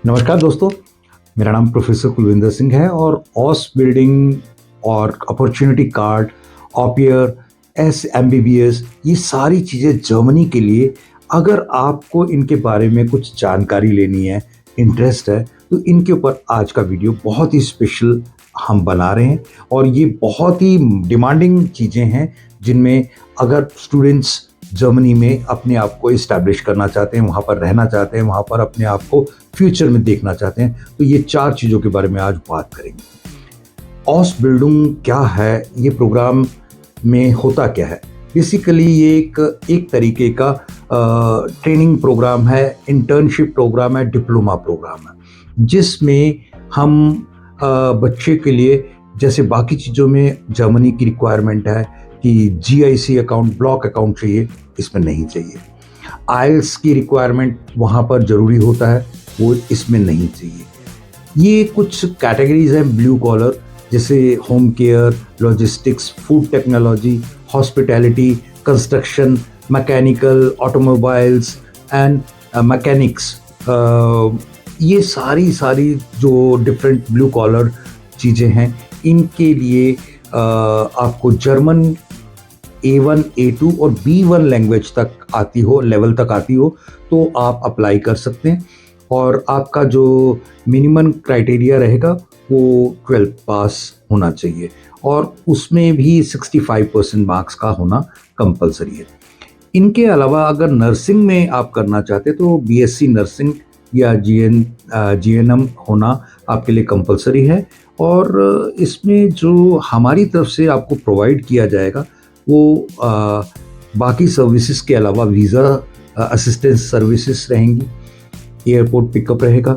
नमस्कार दोस्तों, मेरा नाम प्रोफेसर कुलविंदर सिंह है और ऑस बिल्डिंग और अपॉर्चुनिटी कार्ड, ऑपियर, एमबीबीएस ये सारी चीज़ें जर्मनी के लिए अगर आपको इनके बारे में कुछ जानकारी लेनी है, इंटरेस्ट है, तो इनके ऊपर आज का वीडियो बहुत ही स्पेशल हम बना रहे हैं और ये बहुत ही डिमांडिंग चीज़ें हैं जिनमें अगर स्टूडेंट्स जर्मनी में अपने आप को इस्टेब्लिश करना चाहते हैं, वहाँ पर रहना चाहते हैं, वहाँ पर अपने आप को फ्यूचर में देखना चाहते हैं, तो ये 4 चीज़ों के बारे में आज बात करेंगे। ऑस बिल्डिंग क्या है, ये प्रोग्राम में होता क्या है? बेसिकली ये एक तरीके का ट्रेनिंग प्रोग्राम है, इंटर्नशिप प्रोग्राम है, डिप्लोमा प्रोग्राम है, जिसमें हम बच्चे के लिए जैसे बाकी चीज़ों में जर्मनी की रिक्वायरमेंट है कि जीआईसी अकाउंट, ब्लॉक अकाउंट चाहिए, इसमें नहीं चाहिए। आइल्स की रिक्वायरमेंट वहाँ पर ज़रूरी होता है, वो इसमें नहीं चाहिए। ये कुछ कैटेगरीज हैं ब्लू कॉलर, जैसे home care, logistics, food technology, hospitality, construction, mechanical, automobiles and mechanics. ये सारी जो डिफरेंट ब्लू कॉलर चीज़ें हैं, इनके लिए आपको जर्मन A1, A2 और B1 लैंग्वेज तक आती हो, लेवल तक आती हो, तो आप अप्लाई कर सकते हैं और आपका जो मिनिमम क्राइटेरिया रहेगा वो 12th पास होना चाहिए और उसमें भी 65% मार्क्स का होना कंपलसरी है। इनके अलावा अगर नर्सिंग में आप करना चाहते तो बीएससी नर्सिंग या जीएनएम होना आपके लिए कंपलसरी है और इसमें जो हमारी तरफ से आपको प्रोवाइड किया जाएगा वो बाकी सर्विसेज के अलावा वीज़ा असिस्टेंस सर्विसेज रहेंगी, एयरपोर्ट पिकअप रहेगा,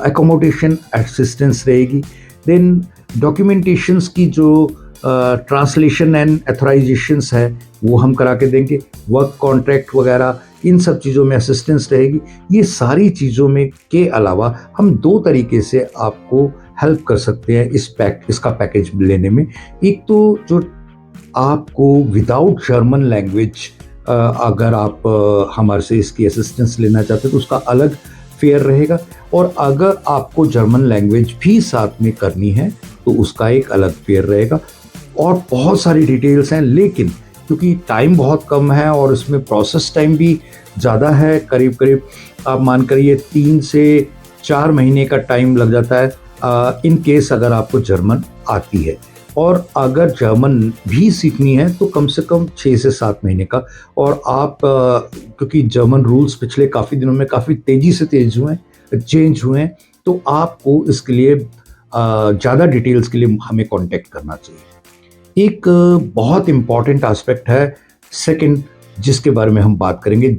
एकोमोडेशन असिस्टेंस रहेगी, देन डॉक्यूमेंटेशंस की जो ट्रांसलेशन एंड एथोराइजेशंस है वो हम करा के देंगे, वर्क कॉन्ट्रैक्ट वगैरह इन सब चीज़ों में असिस्टेंस रहेगी। ये सारी चीज़ों में के अलावा हम 2 तरीके से आपको हेल्प कर सकते हैं इसका पैकेज लेने में। एक तो जो आपको विदाउट जर्मन लैंग्वेज अगर आप हमारे से इसकी असिस्टेंस लेना चाहते हैं तो उसका अलग फेयर रहेगा और अगर आपको जर्मन लैंग्वेज भी साथ में करनी है तो उसका एक अलग फेयर रहेगा और बहुत सारी डिटेल्स हैं, लेकिन क्योंकि टाइम बहुत कम है और इसमें प्रोसेस टाइम भी ज़्यादा है, करीब आप मान करिए 3 से 4 महीने का टाइम लग जाता है इन केस अगर आपको जर्मन आती है और अगर जर्मन भी सीखनी है तो कम से कम 6 से 7 महीने का। और आप क्योंकि जर्मन रूल्स पिछले काफ़ी दिनों में काफ़ी तेज़ी से चेंज हुए हैं, तो आपको इसके लिए ज़्यादा डिटेल्स के लिए हमें कांटेक्ट करना चाहिए। एक बहुत इम्पॉर्टेंट एस्पेक्ट है सेकंड, जिसके बारे में हम बात करेंगे,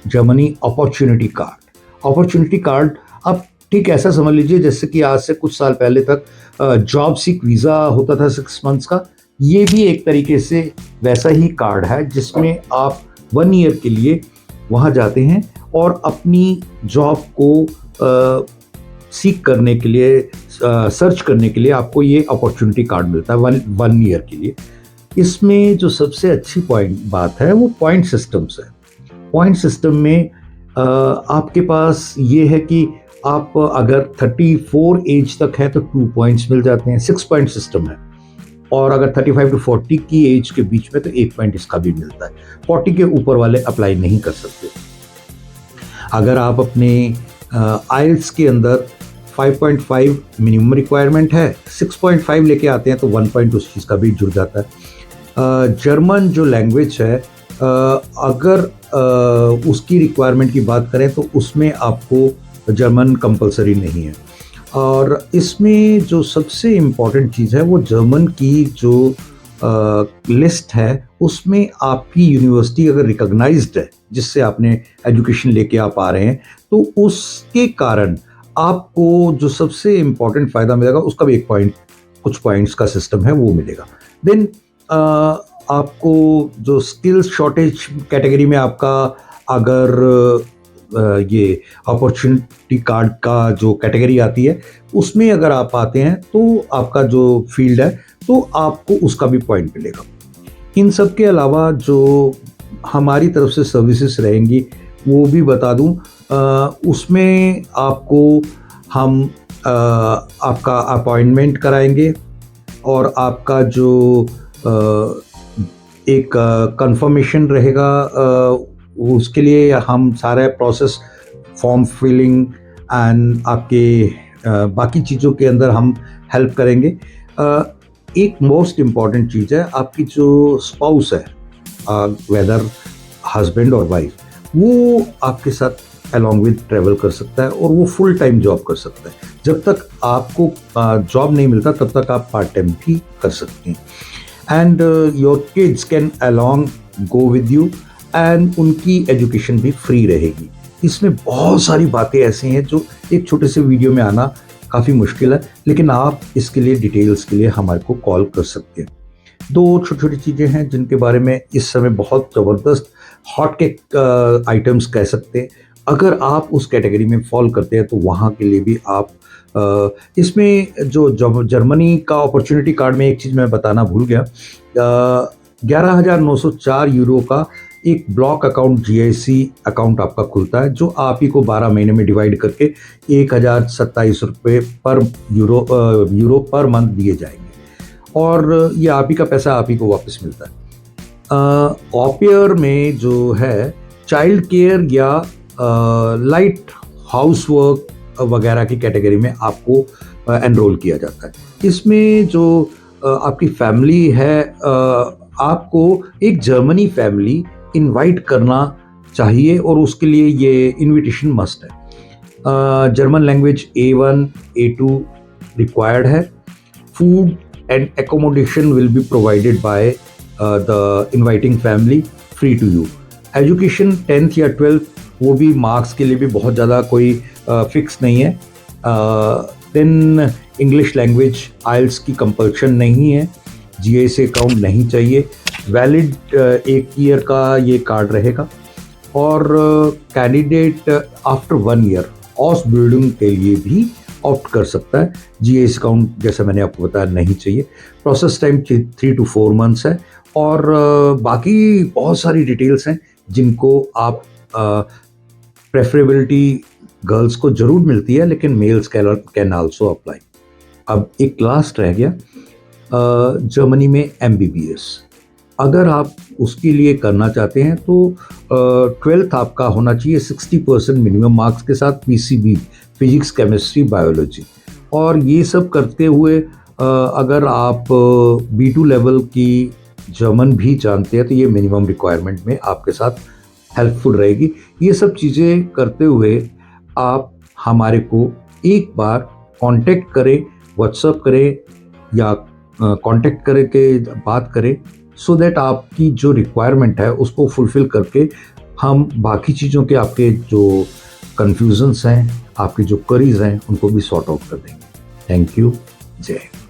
Germany opportunity card. Opportunity card आप ठीक ऐसा समझ लीजिए जैसे कि आज से कुछ साल पहले तक जॉब सीक वीज़ा होता था 6 मंथ्स का, ये भी एक तरीके से वैसा ही कार्ड है जिसमें आप 1 ईयर के लिए वहाँ जाते हैं और अपनी जॉब को सीख करने के लिए, सर्च करने के लिए आपको ये अपॉर्चुनिटी कार्ड मिलता है 1 ईयर के लिए। इसमें जो सबसे अच्छी बात है वो पॉइंट सिस्टम्स है। पॉइंट सिस्टम में आपके पास ये है कि आप अगर 34 एज तक है तो 2 पॉइंट्स मिल जाते हैं, 6 पॉइंट सिस्टम है और अगर 35 टू 40 की एज के बीच में तो 1 पॉइंट इसका भी मिलता है। 40 के ऊपर वाले अप्लाई नहीं कर सकते। अगर आप अपने आइल्स के अंदर 5.5 मिनिमम रिक्वायरमेंट है, 6.5 लेके आते हैं तो 1 पॉइंट उस चीज़ का भी जुड़ जाता है। जर्मन जो लैंग्वेज है अगर उसकी रिक्वायरमेंट की बात करें तो उसमें आपको जर्मन कंपलसरी नहीं है और इसमें जो सबसे इम्पॉर्टेंट चीज़ है वो जर्मन की जो लिस्ट है उसमें आपकी यूनिवर्सिटी अगर रिकॉग्नाइज्ड है जिससे आपने एजुकेशन लेके आप आ रहे हैं तो उसके कारण आपको जो सबसे इम्पॉर्टेंट फ़ायदा मिलेगा उसका भी कुछ पॉइंट्स का सिस्टम है वो मिलेगा। देन आपको जो स्किल्स शॉर्टेज कैटेगरी में आपका अगर ये अपॉर्चुनिटी कार्ड का जो कैटेगरी आती है उसमें अगर आप आते हैं तो आपका जो फील्ड है तो आपको उसका भी पॉइंट मिलेगा। इन सब के अलावा जो हमारी तरफ से सर्विसेज रहेंगी वो भी बता दूं उसमें आपको हम आपका अपॉइंटमेंट कराएंगे और आपका जो एक कंफर्मेशन रहेगा, उसके लिए हम सारा प्रोसेस, फॉर्म फिलिंग एंड आपके बाकी चीज़ों के अंदर हम हेल्प करेंगे। एक मोस्ट इम्पॉर्टेंट चीज़ है, आपकी जो स्पाउस है, वेदर हस्बैंड और वाइफ, वो आपके साथ अलॉन्ग विद ट्रेवल कर सकता है और वो फुल टाइम जॉब कर सकता है। जब तक आपको जॉब नहीं मिलता तब तक आप पार्ट टाइम भी कर सकते हैं। And your kids can along go with you and उनकी एजुकेशन भी फ्री रहेगी। इसमें बहुत सारी बातें ऐसी हैं जो एक छोटे से वीडियो में आना काफ़ी मुश्किल है, लेकिन आप इसके लिए डिटेल्स के लिए हमारे को कॉल कर सकते हैं। दो छोटी छोटी चीज़ें हैं जिनके बारे में इस समय बहुत ज़बरदस्त हॉट केक आइटम्स कह सकते हैं। अगर आप उस कैटेगरी में फॉल करते हैं तो वहाँ के लिए भी आप इसमें जो जर्मनी का अपॉर्चुनिटी कार्ड में एक चीज़ मैं बताना भूल गया, 11,904 यूरो का एक ब्लॉक अकाउंट, जीआईसी अकाउंट आपका खुलता है, जो आप ही को 12 महीने में डिवाइड करके 1,027 रुपये पर यूरो पर मंथ दिए जाएंगे और ये आप ही का पैसा आप ही को वापस मिलता है। ऑपियर में जो है चाइल्ड केयर या लाइट हाउस वर्क वगैरह की कैटेगरी में आपको एनरोल किया जाता है। इसमें जो आपकी फैमिली है, आपको एक जर्मनी फैमिली इनवाइट करना चाहिए और उसके लिए ये इनविटेशन मस्ट है। German language A1 A2 required है। Food and accommodation will be provided by the inviting family, free to you. Education 10th या 12th, वो भी मार्क्स के लिए भी बहुत ज़्यादा कोई फिक्स नहीं है। देन इंग्लिश लैंग्वेज आइल्स की कंपल्शन नहीं है। जीआईसी अकाउंट नहीं चाहिए। वैलिड 1 ईयर का ये कार्ड रहेगा और कैंडिडेट आफ्टर 1 ईयर ऑस बिल्डिंग के लिए भी ऑप्ट कर सकता है। जीआईसी अकाउंट जैसे मैंने आपको बताया नहीं चाहिए। प्रोसेस टाइम 3 to 4 मंथ्स है और बाकी बहुत सारी डिटेल्स हैं जिनको आप प्रेफरेबिलिटी गर्ल्स को ज़रूर मिलती है, लेकिन मेल्स कैन आल्सो अप्लाई। अब एक लास्ट रह गया, जर्मनी में MBBS। अगर आप उसके लिए करना चाहते हैं तो 12th आपका होना चाहिए 60% मिनिमम मार्क्स के साथ, PCB फिजिक्स केमिस्ट्री बायोलॉजी। और ये सब करते हुए अगर आप B2 लेवल की जर्मन भी जानते हैं तो ये मिनिमम रिक्वायरमेंट में आपके साथ हेल्पफुल रहेगी। ये सब चीज़ें करते हुए आप हमारे को एक बार कांटेक्ट करें, व्हाट्सएप करें या कांटेक्ट करके बात करें, सो दैट आपकी जो रिक्वायरमेंट है उसको फुलफ़िल करके हम बाकी चीज़ों के आपके जो कन्फ्यूजन्स हैं, आपकी जो क्वेरीज हैं, उनको भी सॉर्ट आउट कर देंगे। Thank you. जय हिंद।